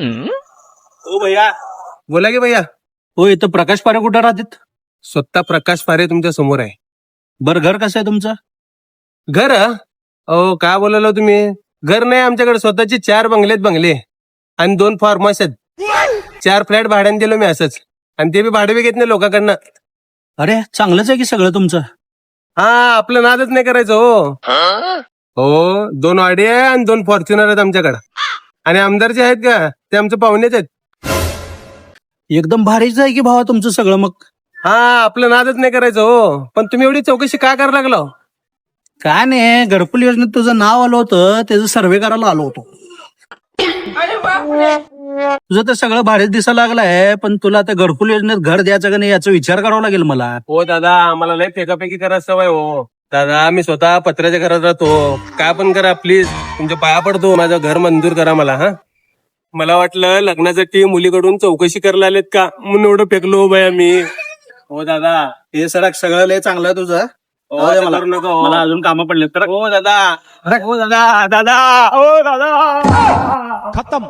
ओ भैया, बोला की भैया. हो, इथं प्रकाश पारे कुठं राहतात? स्वतः प्रकाश पारे तुमच्या समोर आहे. बरं, घर कसं आहे तुमचं? घर? अहो काय बोलायला तुम्ही. घर नाही आमच्याकडे, स्वतःची 4 बंगले आणि 2 फार्म हाऊस आहेत. 4 फ्लॅट भाड्याने दिलो मी असंच, आणि ते बी भाडे बी घेत नाही लोकांकडनं. अरे चांगलंच आहे की सगळं तुमचं. हा, आपलं नादच नाही करायचं. हो, 2 ऑडी आहे आणि 2 फॉर्च्युनर आहेत आमच्याकडे. आणि आमदार जे आहेत का ते आमचे पाहुणेच आहेत. एकदम भारीच आहे की भावा तुमचं सगळं मग. हा, आपलं नादच नाही करायचं. पण तुम्ही एवढी चौकशी का करायला लागला? काय नाही, घरकुल योजनेत तुझं नाव आलं होतं, त्याचं सर्वे करायला आलो होतो. तुझं तर सगळं भारीच दिसायला लागलाय, पण तुला आता घरकुल योजनेत घर द्यायचं का नाही याचा विचार करावा लागेल मला. हो दादा, आम्हाला लय फेकाफेकी करायचं सवय. हो दादा, मी स्वतः पत्र्याच्या घरात राहतो. काय पण करा प्लीज, तुमच्या पाया पडतो, माझं घर मंजूर करा मला. हा, मला वाटलं लग्नासाठी मुलीकडून चौकशी करायला आलेत का म्हणून एवढं फेकलो बाया मी. हो दादा, हे सगळं लय चांगलं आहे तुझं. मला करू नका. मला अजून कामं पडले तर. हो दादा, हो दादा, दादा, हो दादा. खत्म.